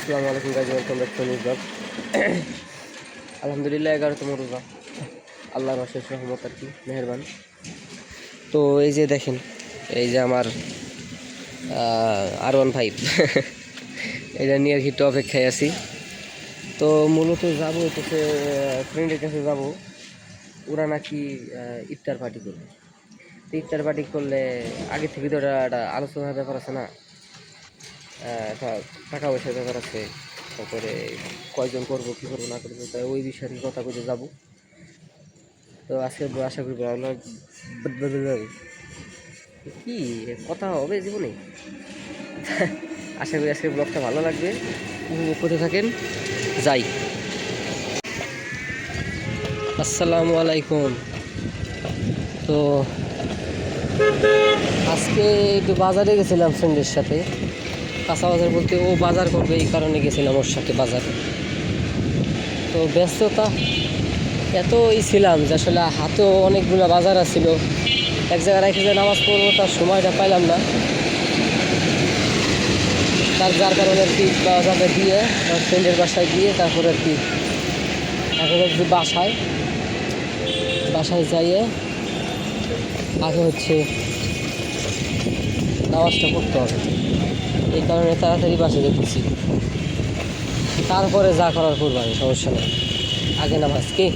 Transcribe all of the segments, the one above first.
আসসালামু আলাইকুম guys, welcome back to new blog. আলহামদুলিল্লাহ 11তম রোজা, আল্লাহর অশেষ রহমত আর কি, মেহেরবান। তো এই যে দেখেন, এই যে আমার R15 এটা নিয়ে আর কি একটু অপেক্ষায় আছি। তো মূলত যাবো হচ্ছে ফ্রেন্ডের কাছে যাব, ওরা নাকি ইফতার পার্টি করবে। তো ইফতার পার্টি করলে আগে থেকে তো একটা আলোচনার ব্যাপার আছে না, একটা টাকা পয়সার ব্যাপার আছে, তারপরে কয়জন করবো কী করবো না করবো, তাই ওই বিষয়ে কথা বলে যাবো। তো আজকে আশা করি ভালো কি কথা হবে জীবনে। আশা করি আজকের ব্লগটা ভালো লাগবে, উপভোগ করতে থাকেন। যাই। আসসালামু আলাইকুম। তো আজকে একটু বাজারে গেছিলাম ফ্রেন্ডের সাথে, কাঁচা বাজার বলতে ও বাজার করবে এই কারণে গেছিলাম ওর সাথে বাজার। তো ব্যস্ততা এতই ছিলাম যে আসলে হাতেও অনেকগুলো বাজার আছিল, এক জায়গায় রেখে যে নামাজ পড়বো তার সময়টা পাইলাম না, যার কারণে আর কি বাজারে দিয়ে আমার ফ্রেন্ডের বাসায় গিয়ে তারপরে আর কি এখন হচ্ছে বাসায় যাইয়ে আগে হচ্ছে নামাজটা পড়তে হবে, এই কারণে তাড়াতাড়ি বাসায় যেতেছি, তারপরে যা করার করবো, আমি সমস্যা নেই, আগে নামাজ কি।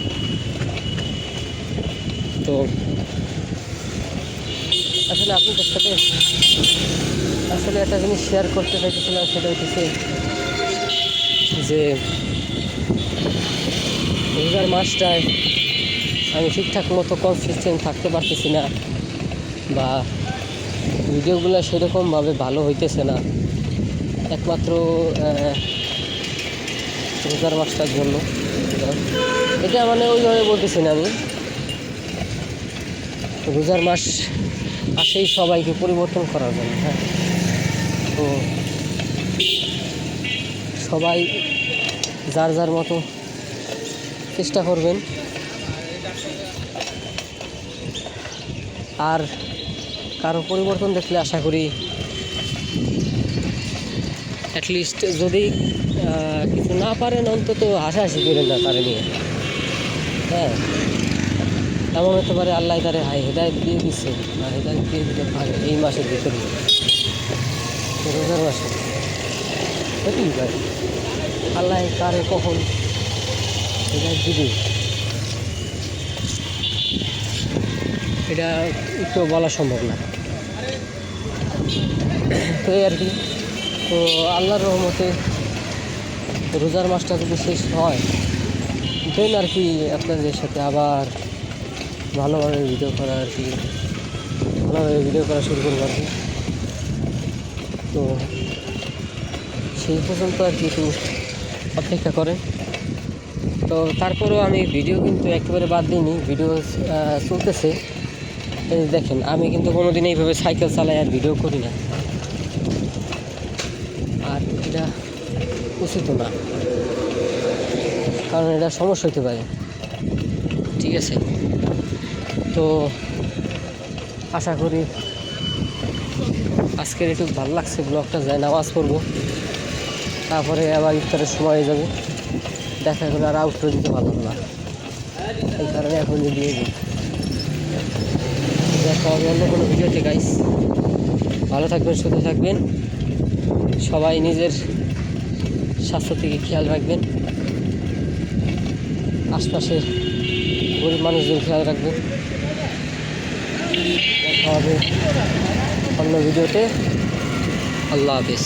তো আসলে আপনাদের সাথে আসলে একটা জিনিস শেয়ার করতে চাইতেছিলাম, সেটা হচ্ছে যে রোজার মাসটায় আমি ঠিকঠাক মতো কনসিস্টেন্ট থাকতে পারতেছি না, বা ভিডিওগুলো সেরকমভাবে ভালো হইতেছে না, একমাত্র রোজার মাসটার জন্য। এটা মানে ওইভাবে বলতেছি না আমি, রোজার মাস আসেই সবাইকে পরিবর্তন করার জন্য। হ্যাঁ, তো সবাই যার যার মতো চেষ্টা করবেন, আর কারো পরিবর্তন দেখলে আশা করি অ্যাটলিস্ট যদি কিছু না পারেন অন্তত হাসাহাসি করেন না তারা নিয়ে। হ্যাঁ, এমন হতে পারে আল্লাহ তারে হেদায়েত দিয়ে দিচ্ছে, আর হেদায়েত দিয়ে দিতে পারে এই মাসের ভিতরে, রোজার মাসে হতেই পারে আল্লাহ কারে কখন হেদায়েত দিবে এটা একটু বলা সম্ভব না। তো এই আর কি, তো আল্লাহর রহমতে রোজার মাসটা যদি শেষ হয় দেন আর কি আপনাদের সাথে আবার ভালোভাবে ভিডিও করা আর কি, ভালোভাবে ভিডিও করা শুরু করবো আর কি। তো সেই পর্যন্ত আর কি একটু অপেক্ষা করেন। তো তারপরেও আমি ভিডিও কিন্তু একেবারে বাদ দিইনি, ভিডিও চলতেছে। দেখেন, আমি কিন্তু কোনোদিন এইভাবে সাইকেল চালাই আর ভিডিও করি না, আর এটা উচিত না, কারণ এটা সমস্যা হতে পারে। ঠিক আছে, তো আশা করি আজকের একটু ভালো লাগছে ব্লগটা। যায় নামাজ পড়বো, তারপরে আবার ইফতারের সময় হয়ে যাবে, দেখা গেলো আর আউটডোর দিতে ভালো না, এই কারণে এখন দিয়ে দিই। দেখা হবে অন্য কোনো ভিডিওতে গাইস। ভালো থাকবেন, সুস্থ থাকবেন, সবাই নিজের স্বাস্থ্য থেকে খেয়াল রাখবেন, আশপাশের গরিব মানুষদের খেয়াল রাখবেন। দেখা হবে অন্য ভিডিওতে। আল্লাহ হাফেজ।